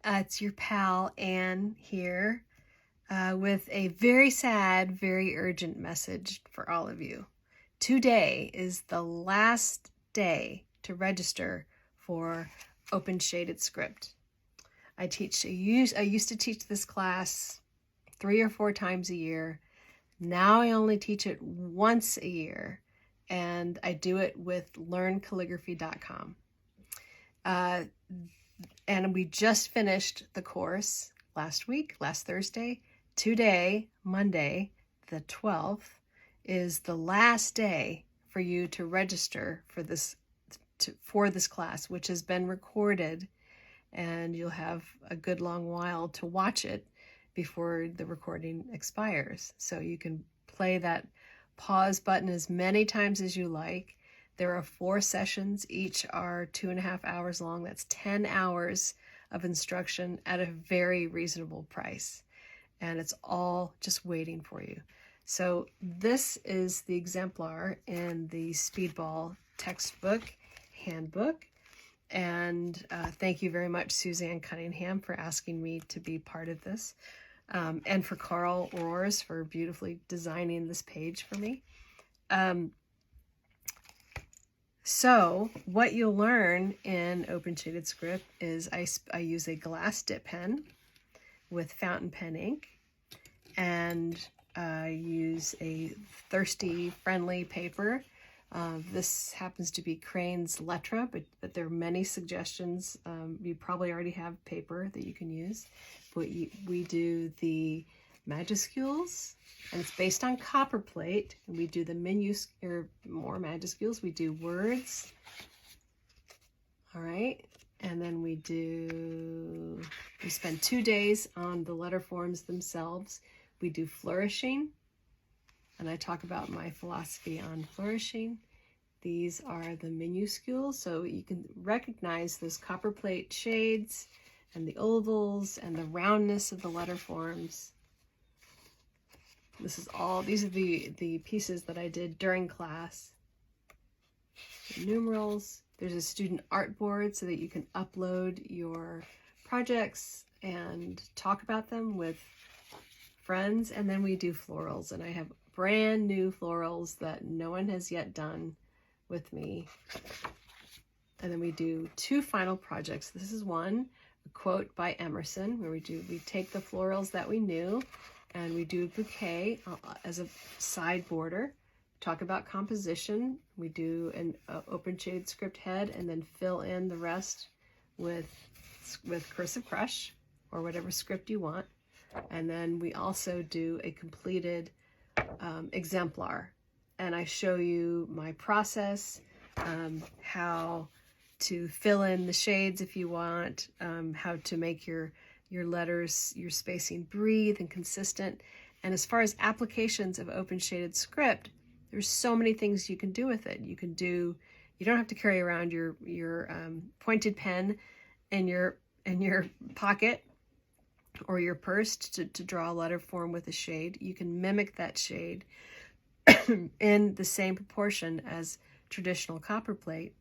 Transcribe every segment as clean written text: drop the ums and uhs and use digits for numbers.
It's your pal Anne here with a very sad, very urgent message for all of you. Today is the last day to register for Open Shaded Script. I used to teach this class 3 or 4 times a year. Now I only teach it once a year, and I do it with learncalligraphy.com. And we just finished the course last Thursday. Today, Monday, the 12th, is the last day for you to register for this class, which has been recorded, and you'll have a good long while to watch it before the recording expires. So you can play that pause button as many times as you like. There are 4 sessions, each are 2.5 hours long. That's 10 hours of instruction at a very reasonable price. And it's all just waiting for you. So this is the exemplar in the Speedball textbook handbook. And thank you very much, Suzanne Cunningham, for asking me to be part of this. And for Carl Roars for beautifully designing this page for me. So what you'll learn in Open Shaded Script is I use a glass dip pen with fountain pen ink, and I use a thirsty, friendly paper. This happens to be Crane's Lettra, but there are many suggestions. You probably already have paper that you can use. But we do the majuscules, and it's based on copperplate. And we do the more majuscules. We do words. All right. And then we spend 2 days on the letter forms themselves. We do flourishing. And I talk about my philosophy on flourishing. These are the minuscules. So you can recognize those copperplate shades and the ovals and the roundness of the letter forms. These are the pieces that I did during class. The numerals. There's a student art board so that you can upload your projects and talk about them with friends. And then we do florals, and I have brand new florals that no one has yet done with me. And then we do 2 final projects. This is one, a quote by Emerson, where we take the florals that we knew and we do a bouquet as a side border, talk about composition. We do an open shaded script head and then fill in the rest with cursive crush or whatever script you want. And then we also do a completed exemplar, and I show you my process, how to fill in the shades if you want, how to make your letters, your spacing breathe and consistent. And as far as applications of Open Shaded Script, there's so many things you can do with it. You don't have to carry around your pointed pen in your pocket or your purse to draw a letter form with a shade. You can mimic that shade in the same proportion as traditional copperplate.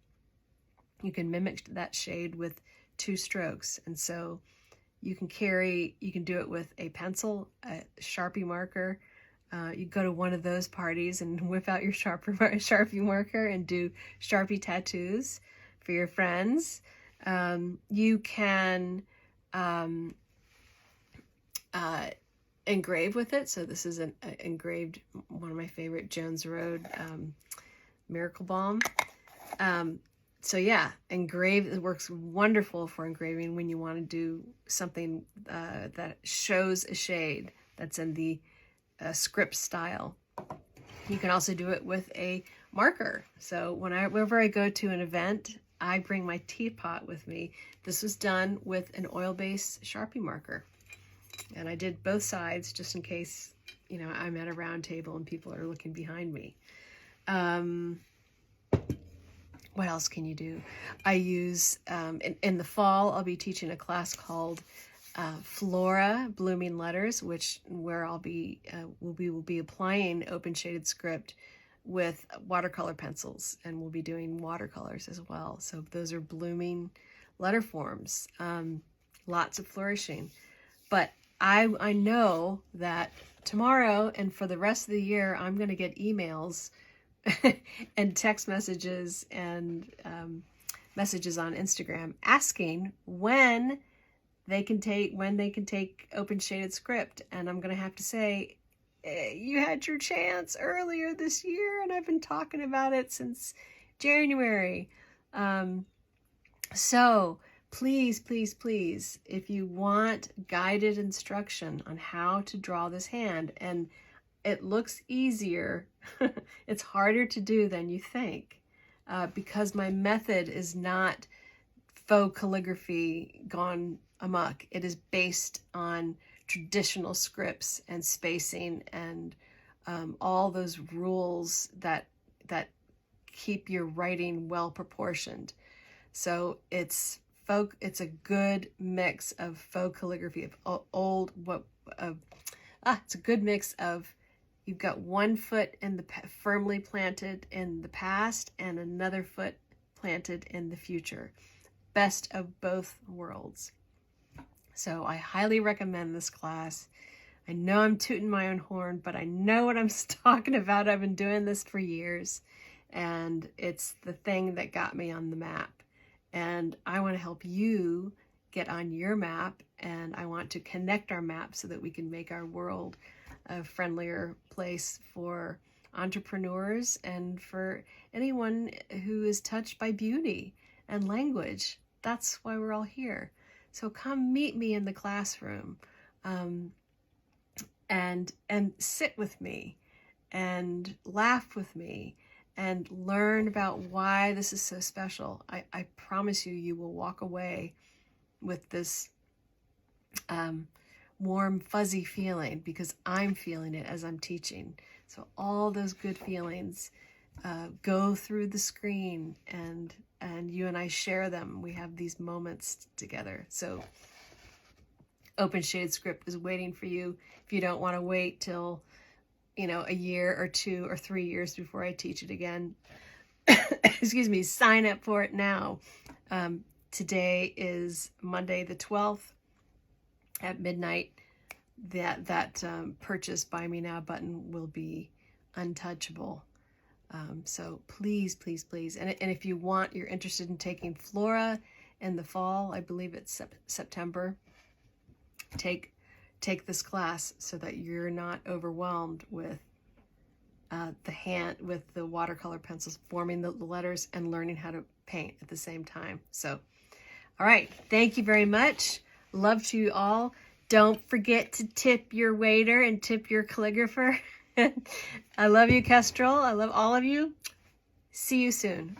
You can mimic that shade with 2 strokes. And so you can do it with a pencil, a Sharpie marker. You go to one of those parties and whip out your Sharpie marker and do Sharpie tattoos for your friends. You can engrave with it. So this is an engraved, one of my favorite Jones Road Miracle Balm. So yeah, it works wonderful for engraving when you want to do something that shows a shade that's in the script style. You can also do it with a marker. So whenever I go to an event, I bring my teapot with me. This was done with an oil-based Sharpie marker. And I did both sides just in case, I'm at a round table and people are looking behind me. What else can you do? I use, in the fall, I'll be teaching a class called FLORA, Blooming Letters, where we will be applying Open Shaded Script with watercolor pencils, and we'll be doing watercolors as well. So those are blooming letter forms. lots of flourishing. But I know that tomorrow and for the rest of the year, I'm going to get emails and text messages and messages on Instagram asking when they can take open shaded script. And I'm going to have to say, you had your chance earlier this year, and I've been talking about it since January. So please, please, please, if you want guided instruction on how to draw this hand, and it looks easier, it's harder to do than you think, because my method is not faux calligraphy gone amok. It is based on traditional scripts and spacing and all those rules that keep your writing well proportioned. So it's a good mix of faux calligraphy, of it's a good mix of, you've got one foot firmly planted in the past and another foot planted in the future. Best of both worlds. So I highly recommend this class. I know I'm tooting my own horn, but I know what I'm talking about. I've been doing this for years, and it's the thing that got me on the map. And I want to help you get on your map, and I want to connect our map so that we can make our world a friendlier place for entrepreneurs and for anyone who is touched by beauty and language. That's why we're all here. So come meet me in the classroom, and sit with me and laugh with me and learn about why this is so special. I promise you will walk away with this warm, fuzzy feeling, because I'm feeling it as I'm teaching. So all those good feelings go through the screen, and you and I share them. We have these moments together. So open shade script is waiting for you if you don't want to wait till a year or 2 or 3 years before I teach it again. Excuse me, sign up for it now. Today is Monday the 12th at midnight. That purchase Buy Me Now button will be untouchable. So please, please, please. And if you're interested in taking FLORA in the fall, I believe it's September, take this class so that you're not overwhelmed with the watercolor pencils, forming the letters and learning how to paint at the same time. So, all right. Thank you very much. Love to you all. Don't forget to tip your waiter and tip your calligrapher. I love you, Kestrel. I love all of you. See you soon.